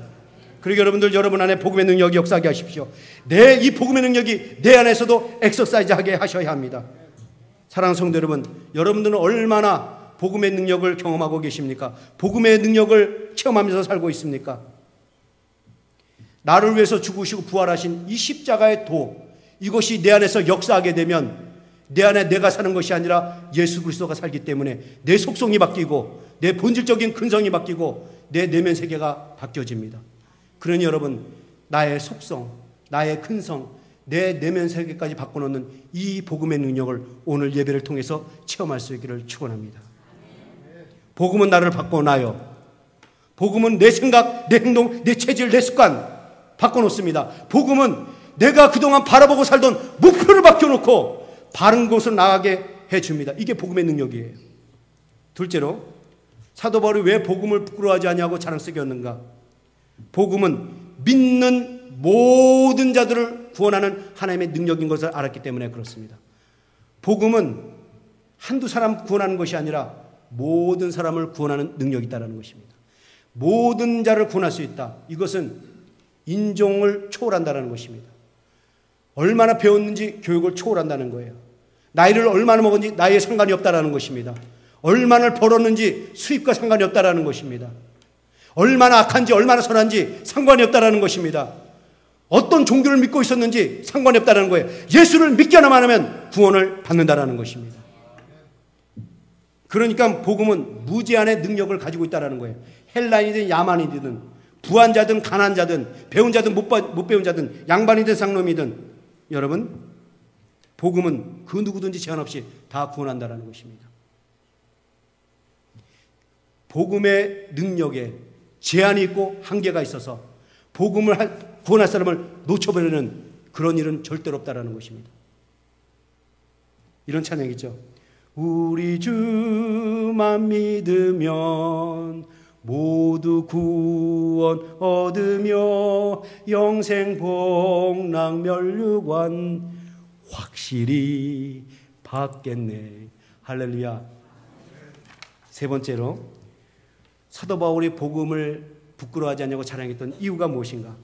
그리고 여러분들, 여러분 안에 복음의 능력이 역사하게 하십시오. 이 복음의 능력이 내 안에서도 엑서사이즈 하게 하셔야 합니다. 사랑하는 성도 여러분, 여러분들은 얼마나 복음의 능력을 경험하고 계십니까? 복음의 능력을 체험하면서 살고 있습니까? 나를 위해서 죽으시고 부활하신 이 십자가의 도, 이것이 내 안에서 역사하게 되면 내 안에 내가 사는 것이 아니라 예수 그리스도가 살기 때문에 내 속성이 바뀌고 내 본질적인 근성이 바뀌고 내 내면 세계가 바뀌어집니다. 그러니 여러분, 나의 속성, 나의 근성, 내 내면 세계까지 바꿔놓는 이 복음의 능력을 오늘 예배를 통해서 체험할 수 있기를 축원합니다. 복음은 나를 바꿔놔요. 복음은 내 생각, 내 행동, 내 체질, 내 습관 바꿔놓습니다. 복음은 내가 그동안 바라보고 살던 목표를 바뀌어놓고 바른 곳으로 나가게 해줍니다. 이게 복음의 능력이에요. 둘째로, 사도 바울이 왜 복음을 부끄러워하지 아니하고 자랑스럽게 여겼는가? 복음은 믿는 모든 자들을 구원하는 하나님의 능력인 것을 알았기 때문에 그렇습니다. 복음은 한두 사람 구원하는 것이 아니라 모든 사람을 구원하는 능력이 있다는 것입니다. 모든 자를 구원할 수 있다. 이것은 인종을 초월한다는 것입니다. 얼마나 배웠는지 교육을 초월한다는 거예요. 나이를 얼마나 먹었는지 나이에 상관이 없다는 것입니다. 얼마나 벌었는지 수입과 상관이 없다는 것입니다. 얼마나 악한지 얼마나 선한지 상관이 없다는 것입니다. 어떤 종교를 믿고 있었는지 상관이 없다는 거예요. 예수를 믿기만 하면 구원을 받는다는 것입니다. 그러니까 복음은 무제한의 능력을 가지고 있다는 거예요. 헬라인이든 야만이든 부한 자든 가난한 자든 배운 자든 못 배운 자든 양반이든 쌍놈이든 여러분, 복음은 그 누구든지 제한 없이 다 구원한다는 것입니다. 복음의 능력에 제한이 있고 한계가 있어서 복음을 구원할 사람을 놓쳐버리는 그런 일은 절대로 없다는 것입니다. 이런 찬양이죠. 우리 주만 믿으면 모두 구원 얻으며 영생 복락 멸류관 확실히 받겠네. 할렐루야. 세 번째로, 사도 바울이 복음을 부끄러워하지 않냐고 자랑했던 이유가 무엇인가?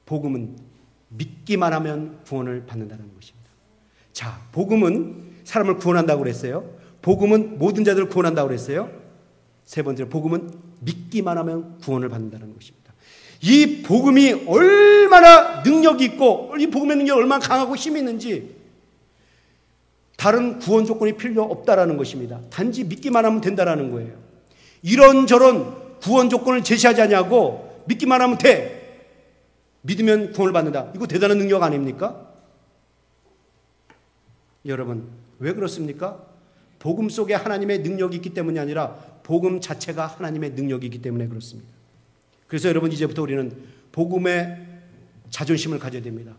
복음은 믿기만 하면 구원을 받는다는 것입니다. 자, 복음은 사람을 구원한다고 그랬어요. 복음은 모든 자들을 구원한다고 그랬어요. 세 번째로, 복음은 믿기만 하면 구원을 받는다는 것입니다. 이 복음이 얼마나 능력이 있고 이 복음의 능력이 얼마나 강하고 힘이 있는지 다른 구원 조건이 필요 없다라는 것입니다. 단지 믿기만 하면 된다라는 거예요. 이런저런 구원 조건을 제시하지 않냐고 믿기만 하면 돼. 믿으면 구원을 받는다. 이거 대단한 능력 아닙니까? 여러분, 왜 그렇습니까? 복음 속에 하나님의 능력이 있기 때문이 아니라 복음 자체가 하나님의 능력이기 때문에 그렇습니다. 그래서 여러분, 이제부터 우리는 복음의 자존심을 가져야 됩니다.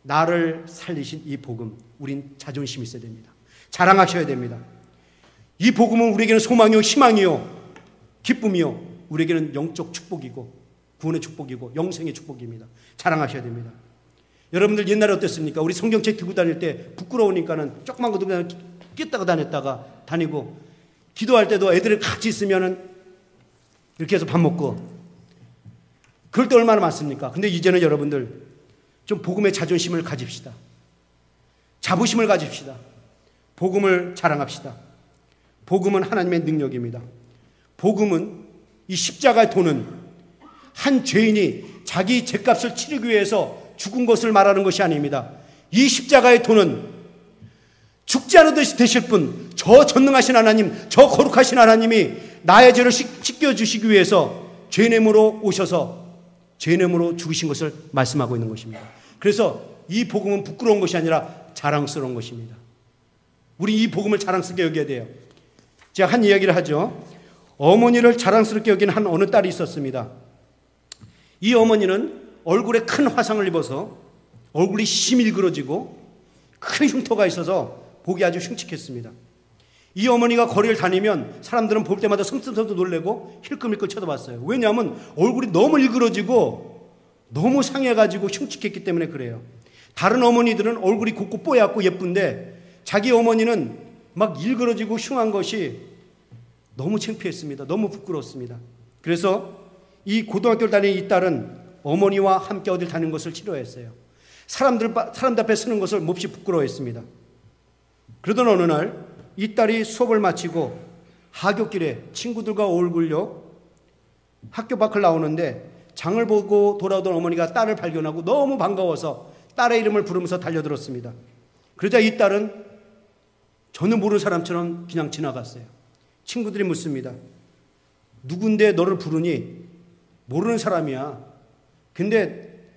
나를 살리신 이 복음, 우린 자존심이 있어야 됩니다. 자랑하셔야 됩니다. 이 복음은 우리에게는 소망이요, 희망이요, 기쁨이요, 우리에게는 영적 축복이고 구원의 축복이고 영생의 축복입니다. 자랑하셔야 됩니다. 여러분들 옛날에 어땠습니까? 우리 성경책 들고 다닐 때 부끄러우니까는 조그만 거 들고 끼다가 다니고 기도할 때도 애들이 같이 있으면은 이렇게 해서 밥 먹고 그럴 때 얼마나 많습니까? 근데 이제는 여러분들 좀 복음의 자존심을 가집시다. 자부심을 가집시다. 복음을 자랑합시다. 복음은 하나님의 능력입니다. 복음은 이 십자가의 도는 한 죄인이 자기 죄값을 치르기 위해서 죽은 것을 말하는 것이 아닙니다. 이 십자가의 도는 죽지 않으듯이 되실 분, 저 전능하신 하나님, 저 거룩하신 하나님이 나의 죄를 씻겨주시기 위해서 죄인으로 오셔서 죄인으로 죽으신 것을 말씀하고 있는 것입니다. 그래서 이 복음은 부끄러운 것이 아니라 자랑스러운 것입니다. 우리 이 복음을 자랑스럽게 여겨야 돼요. 제가 한 이야기를 하죠. 어머니를 자랑스럽게 여기는 한 어느 딸이 있었습니다. 이 어머니는 얼굴에 큰 화상을 입어서 얼굴이 심히 일그러지고 큰 흉터가 있어서 보기 아주 흉측했습니다. 이 어머니가 거리를 다니면 사람들은 볼 때마다 성슴성도 놀래고 힐끔힐끔 쳐다봤어요. 왜냐하면 얼굴이 너무 일그러지고 너무 상해가지고 흉측했기 때문에 그래요. 다른 어머니들은 얼굴이 곱고 뽀얗고 예쁜데 자기 어머니는 막 일그러지고 흉한 것이 너무 창피했습니다. 너무 부끄러웠습니다. 그래서 이 고등학교를 다니는 이 딸은 어머니와 함께 어딜 다니는 것을 싫어했어요. 사람들 앞에 서는 것을 몹시 부끄러워했습니다. 그러던 어느 날 이 딸이 수업을 마치고 하굣길에 친구들과 어울려 학교 밖을 나오는데 장을 보고 돌아오던 어머니가 딸을 발견하고 너무 반가워서 딸의 이름을 부르면서 달려들었습니다. 그러자 이 딸은 전혀 모르는 사람처럼 그냥 지나갔어요. 친구들이 묻습니다. 누군데 너를 부르니? 모르는 사람이야. 근데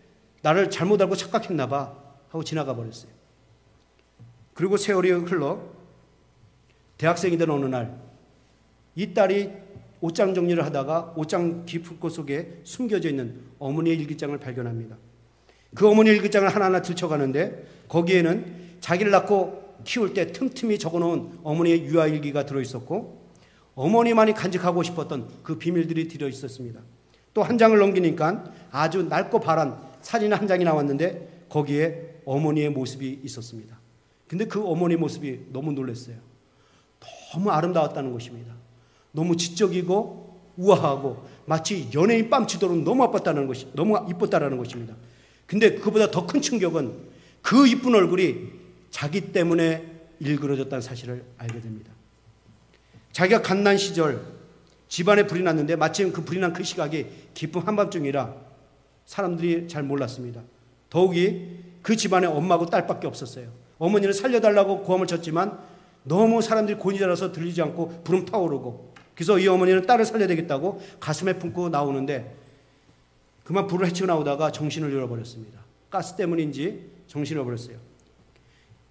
나를 잘못 알고 착각했나 봐 하고 지나가 버렸어요. 그리고 세월이 흘러 대학생이 된 어느 날 이 딸이 옷장 정리를 하다가 옷장 깊은 곳 속에 숨겨져 있는 어머니의 일기장을 발견합니다. 그 어머니의 일기장을 하나하나 들춰가는데 거기에는 자기를 낳고 키울 때 틈틈이 적어놓은 어머니의 유아일기가 들어있었고 어머니만이 간직하고 싶었던 그 비밀들이 들어있었습니다. 또 한 장을 넘기니까 아주 낡고 바란 사진 한 장이 나왔는데 거기에 어머니의 모습이 있었습니다. 근데 그 어머니 모습이 너무 놀랐어요. 너무 아름다웠다는 것입니다. 너무 지적이고 우아하고 마치 연예인 뺨치도록 너무 이뻤다는 것입니다. 근데 그보다 더 큰 충격은 그 이쁜 얼굴이 자기 때문에 일그러졌다는 사실을 알게 됩니다. 자기가 갓난 시절 집안에 불이 났는데 마침 그 불이 난 그 시각이 깊은 한밤중이라 사람들이 잘 몰랐습니다. 더욱이 그 집안에 엄마하고 딸밖에 없었어요. 어머니는 살려달라고 고함을 쳤지만 너무 사람들이 곤이 자라서 들리지 않고 부름 타오르고 그래서 이 어머니는 딸을 살려야 되겠다고 가슴에 품고 나오는데 그만 불을 헤치고 나오다가 정신을 잃어버렸습니다. 가스 때문인지 정신을 잃어버렸어요.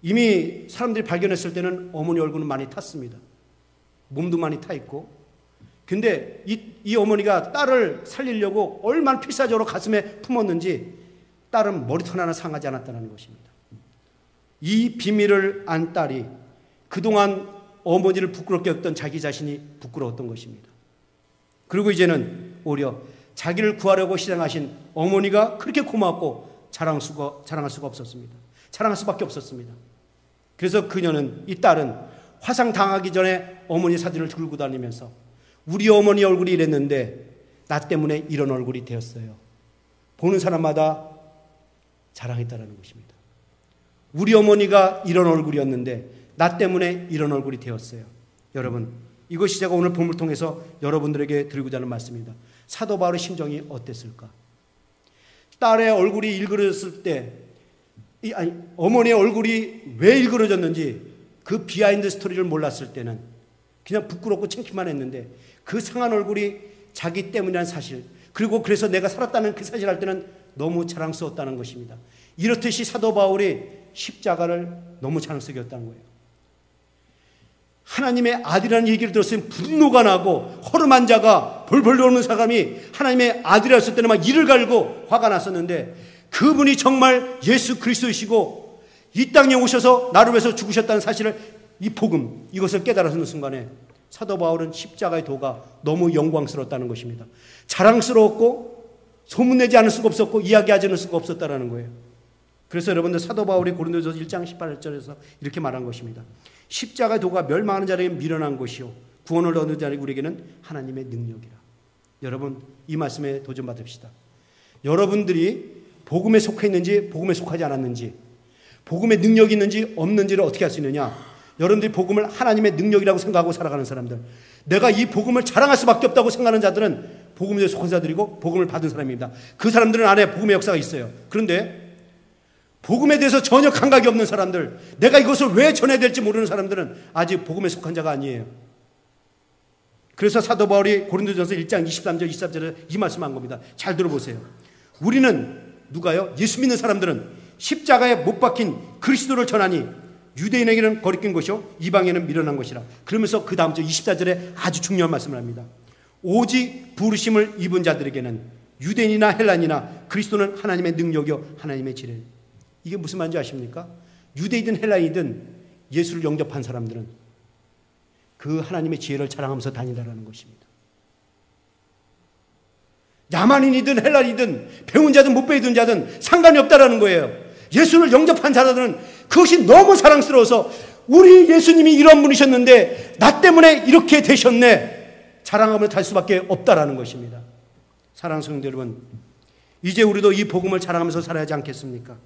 이미 사람들이 발견했을 때는 어머니 얼굴은 많이 탔습니다. 몸도 많이 타 있고 근데 이 어머니가 딸을 살리려고 얼마나 필사적으로 가슴에 품었는지 딸은 머리털 하나 상하지 않았다는 것입니다. 이 비밀을 안 딸이 그동안 어머니를 부끄럽게 했던 자기 자신이 부끄러웠던 것입니다. 그리고 이제는 오히려 자기를 구하려고 희생하신 어머니가 그렇게 고맙고 자랑할 수가 없었습니다. 자랑할 수밖에 없었습니다. 그래서 그녀는 이 딸은 화상 당하기 전에 어머니 사진을 들고 다니면서 우리 어머니 얼굴이 이랬는데 나 때문에 이런 얼굴이 되었어요. 보는 사람마다 자랑했다는 것입니다. 우리 어머니가 이런 얼굴이었는데 나 때문에 이런 얼굴이 되었어요. 여러분, 이것이 제가 오늘 본문을 통해서 여러분들에게 드리고자 하는 말씀입니다. 사도 바울의 심정이 어땠을까? 딸의 얼굴이 일그러졌을 때 어머니의 얼굴이 왜 일그러졌는지 그 비하인드 스토리를 몰랐을 때는 그냥 부끄럽고 창피만 했는데 그 상한 얼굴이 자기 때문이라는 사실 그리고 그래서 내가 살았다는 그 사실을 할 때는 너무 자랑스러웠다는 것입니다. 이렇듯이 사도 바울이 십자가를 너무 자랑스럽게 했다는 거예요. 하나님의 아들이라는 얘기를 들었으면 분노가 나고 허름한 자가 벌벌 노는 사람이 하나님의 아들이었을 때는 막 이를 갈고 화가 났었는데 그분이 정말 예수 그리스도이시고 이 땅에 오셔서 나를 위해서 죽으셨다는 사실을 이 복음 이것을 깨달아서는 순간에 사도 바울은 십자가의 도가 너무 영광스러웠다는 것입니다. 자랑스러웠고 소문내지 않을 수가 없었고 이야기하지 않을 수가 없었다는 거예요. 그래서 여러분들 사도 바울이 고린도전서 1장 18절에서 이렇게 말한 것입니다. 십자가의 도가 멸망하는 자에게 미련한 것이요 구원을 얻는 자에게 우리에게는 하나님의 능력이라. 여러분 이 말씀에 도전받읍시다. 여러분들이 복음에 속해 있는지 복음에 속하지 않았는지 복음의 능력이 있는지 없는지를 어떻게 할 수 있느냐. 여러분들이 복음을 하나님의 능력이라고 생각하고 살아가는 사람들 내가 이 복음을 자랑할 수밖에 없다고 생각하는 자들은 복음에 속한 자들이고 복음을 받은 사람입니다. 그 사람들은 안에 복음의 역사가 있어요. 그런데 복음에 대해서 전혀 감각이 없는 사람들 내가 이것을 왜 전해야 될지 모르는 사람들은 아직 복음에 속한 자가 아니에요. 그래서 사도 바울이 고린도전서 1장 23절 24절에 이 말씀한 겁니다. 잘 들어보세요. 우리는 누가요? 예수 믿는 사람들은 십자가에 못 박힌 그리스도를 전하니 유대인에게는 거리낀 것이요 이방에는 미련한 것이라. 그러면서 그 다음 절 24절에 아주 중요한 말씀을 합니다. 오직 부르심을 입은 자들에게는 유대인이나 헬라인이나 그리스도는 하나님의 능력이요 하나님의 지혜. 이게 무슨 말인지 아십니까? 유대이든 헬라인이든 예수를 영접한 사람들은 그 하나님의 지혜를 자랑하면서 다니다라는 것입니다. 야만인이든 헬라인이든 배운 자든 못 배운 자든 상관이 없다라는 거예요. 예수를 영접한 자들은 그것이 너무 사랑스러워서 우리 예수님이 이런 분이셨는데 나 때문에 이렇게 되셨네, 자랑하며 살 수밖에 없다라는 것입니다. 사랑하는 성도 여러분, 이제 우리도 이 복음을 자랑하면서 살아야 하지 않겠습니까?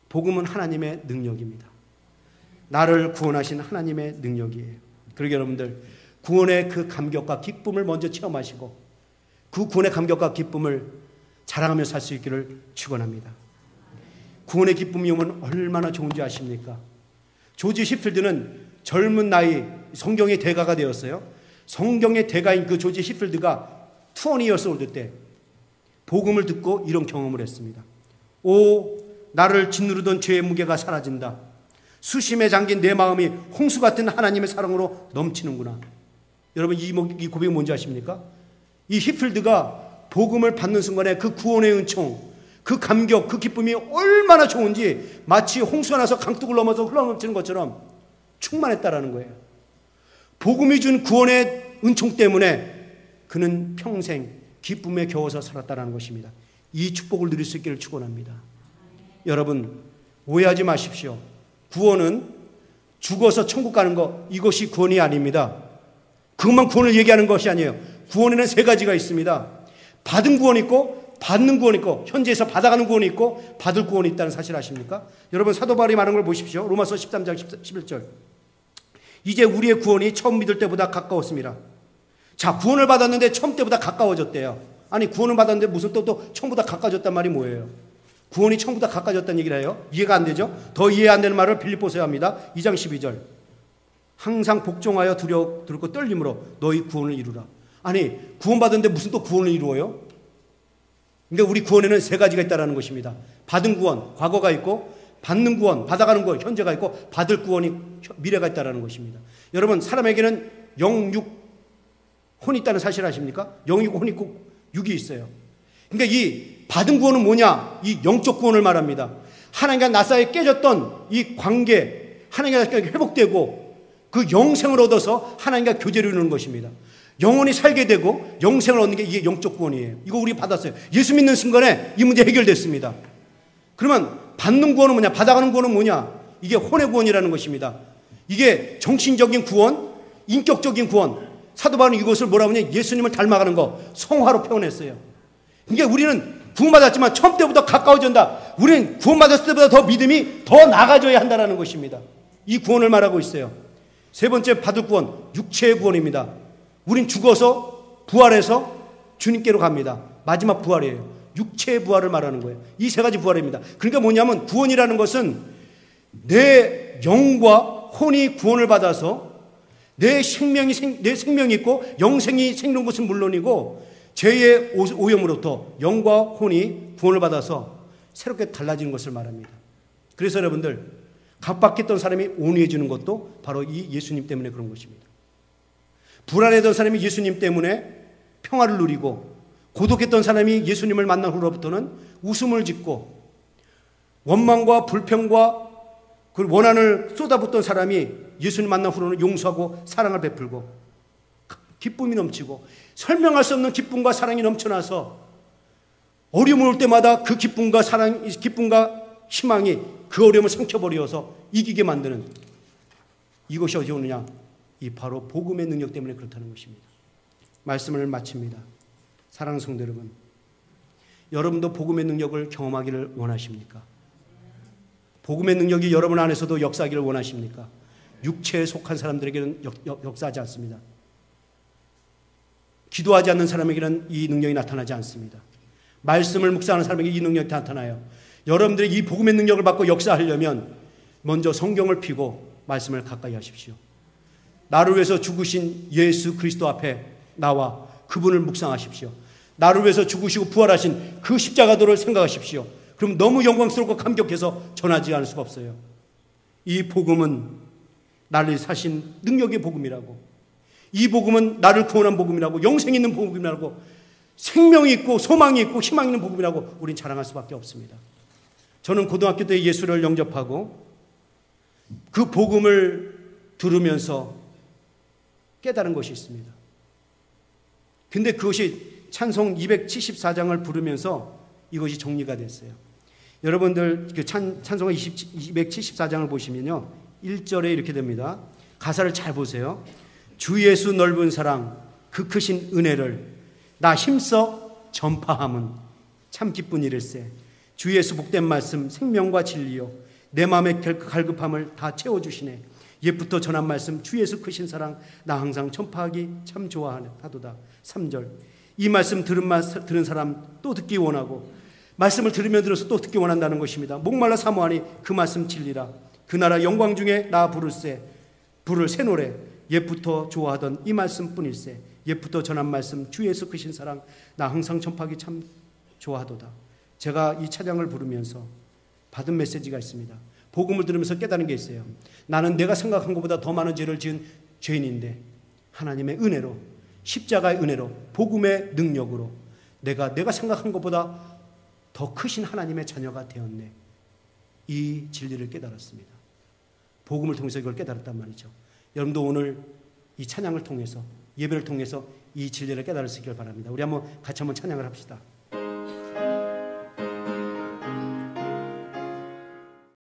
복음은 하나님의 능력입니다. 나를 구원하신 하나님의 능력이에요. 그러게 여러분들, 구원의 그 감격과 기쁨을 먼저 체험하시고 그 구원의 감격과 기쁨을 자랑하며 살 수 있기를 축원합니다. 구원의 기쁨이 오면 얼마나 좋은지 아십니까? 조지 시필드는 젊은 나이 성경의 대가가 되었어요. 성경의 대가인 그 조지 시필드가 20 years old 때 복음을 듣고 이런 경험을 했습니다. 오, 나를 짓누르던 죄의 무게가 사라진다. 수심에 잠긴 내 마음이 홍수 같은 하나님의 사랑으로 넘치는구나. 여러분, 이 고백이 뭔지 아십니까? 이 히필드가 복음을 받는 순간에 그 구원의 은총, 그 감격, 그 기쁨이 얼마나 좋은지 마치 홍수가 나서 강둑을 넘어서 흘러넘치는 것처럼 충만했다라는 거예요. 복음이 준 구원의 은총 때문에 그는 평생 기쁨에 겨워서 살았다라는 것입니다. 이 축복을 누릴 수 있기를 축원합니다. 여러분, 오해하지 마십시오. 구원은 죽어서 천국 가는 것, 이것이 구원이 아닙니다. 그것만 구원을 얘기하는 것이 아니에요. 구원에는 3가지가 있습니다. 받은 구원이 있고 받는 구원이 있고, 현재에서 받아가는 구원이 있고 받을 구원이 있다는 사실 아십니까? 여러분, 사도 바울이 말하는 걸 보십시오. 로마서 13장 11절. 이제 우리의 구원이 처음 믿을 때보다 가까웠습니다. 자, 구원을 받았는데 처음 때보다 가까워졌대요. 아니, 구원을 받았는데 무슨 또 처음보다 가까워졌단 말이 뭐예요? 구원이 처음보다 가까워졌다는 얘기를 해요? 이해가 안 되죠? 더 이해 안 되는 말을 빌립보서야 합니다. 2장 12절. 항상 복종하여 두렵고 떨림으로 너희 구원을 이루라. 아니, 구원받았는데 무슨 또 구원을 이루어요? 그러니까 우리 구원에는 3가지가 있다는 것입니다. 받은 구원, 과거가 있고, 받는 구원, 받아가는 구원, 현재가 있고, 받을 구원이 미래가 있다는 것입니다. 여러분, 사람에게는 영육 혼이 있다는 사실 아십니까? 영이 있고 혼이 있고 육이 있어요. 그러니까 이 받은 구원은 뭐냐? 이 영적 구원을 말합니다. 하나님과 나 사이에 깨졌던 이 관계, 하나님과 회복되고 그 영생을 얻어서 하나님과 교제를 이루는 것입니다. 영혼이 살게 되고 영생을 얻는 게 이게 영적 구원이에요. 이거 우리 받았어요. 예수 믿는 순간에 이 문제 해결됐습니다. 그러면 받는 구원은 뭐냐? 받아가는 구원은 뭐냐? 이게 혼의 구원이라는 것입니다. 이게 정신적인 구원, 인격적인 구원. 사도 바울은 이것을 뭐라고 하냐? 예수님을 닮아가는 거, 성화로 표현했어요. 그러니까 우리는 구원받았지만 처음 때보다 가까워진다. 우리는 구원받았을 때보다 더 믿음이 더 나아져야 한다는 것입니다. 이 구원을 말하고 있어요. 3번째 받을 구원, 육체의 구원입니다. 우린 죽어서 부활해서 주님께로 갑니다. 마지막 부활이에요. 육체의 부활을 말하는 거예요. 이 3가지 부활입니다. 그러니까 뭐냐면 구원이라는 것은 내 영과 혼이 구원을 받아서 내 생명이 있고 영생이 생기는 것은 물론이고 죄의 오염으로부터 영과 혼이 구원을 받아서 새롭게 달라지는 것을 말합니다. 그래서 여러분들, 각박했던 사람이 온유해지는 것도 바로 이 예수님 때문에 그런 것입니다. 불안했던 사람이 예수님 때문에 평화를 누리고, 고독했던 사람이 예수님을 만난 후로부터는 웃음을 짓고, 원망과 불평과 그 원한을 쏟아붓던 사람이 예수님 만난 후로는 용서하고 사랑을 베풀고 기쁨이 넘치고, 설명할 수 없는 기쁨과 사랑이 넘쳐나서 어려움을 올 때마다 그 기쁨과 희망이 그 어려움을 삼켜버려서 이기게 만드는, 이것이 어디 오느냐? 이 바로 복음의 능력 때문에 그렇다는 것입니다. 말씀을 마칩니다. 사랑하는 성도 여러분, 여러분도 복음의 능력을 경험하기를 원하십니까? 복음의 능력이 여러분 안에서도 역사하기를 원하십니까? 육체에 속한 사람들에게는 역사하지 않습니다. 기도하지 않는 사람에게는 이 능력이 나타나지 않습니다. 말씀을 묵상하는 사람에게 이 능력이 나타나요. 여러분들이 이 복음의 능력을 받고 역사하려면 먼저 성경을 펴고 말씀을 가까이 하십시오. 나를 위해서 죽으신 예수 그리스도 앞에 나와 그분을 묵상하십시오. 나를 위해서 죽으시고 부활하신 그 십자가도를 생각하십시오. 그럼 너무 영광스럽고 감격해서 전하지 않을 수가 없어요. 이 복음은 나를 사신 능력의 복음이라고, 이 복음은 나를 구원한 복음이라고, 영생 있는 복음이라고, 생명이 있고 소망이 있고 희망이 있는 복음이라고 우린 자랑할 수밖에 없습니다. 저는 고등학교 때 예수를 영접하고 그 복음을 들으면서 깨달은 것이 있습니다. 근데 그것이 찬송 274장을 부르면서 이것이 정리가 됐어요. 여러분들 그 찬송 274장을 보시면요, 1절에 이렇게 됩니다. 가사를 잘 보세요. 주 예수 넓은 사랑 그 크신 은혜를 나 힘써 전파함은 참 기쁜 일일세. 주 예수 복된 말씀 생명과 진리요 내 마음의 갈급함을 다 채워주시네. 옛부터 전한 말씀 주 예수 크신 사랑 나 항상 전파하기 참 좋아하도다. 3절 이 말씀 들은 사람 또 듣기 원하고 말씀을 들으면 들어서 또 듣기 원한다는 것입니다. 목말라 사모하니 그 말씀 진리라. 그 나라 영광 중에 나 부를 새 노래 옛부터 좋아하던 이 말씀뿐일세. 옛부터 전한 말씀 주 예수 크신 사랑 나 항상 전파하기 참 좋아하도다. 제가 이 찬양을 부르면서 받은 메시지가 있습니다. 복음을 들으면서 깨달은 게 있어요. 나는 내가 생각한 것보다 더 많은 죄를 지은 죄인인데 하나님의 은혜로 십자가의 은혜로 복음의 능력으로 내가 생각한 것보다 더 크신 하나님의 자녀가 되었네. 이 진리를 깨달았습니다. 복음을 통해서 이걸 깨달았단 말이죠. 여러분도 오늘 이 찬양을 통해서 예배를 통해서 이 진리를 깨달을 수 있기를 바랍니다. 우리 같이 한번 찬양을 합시다.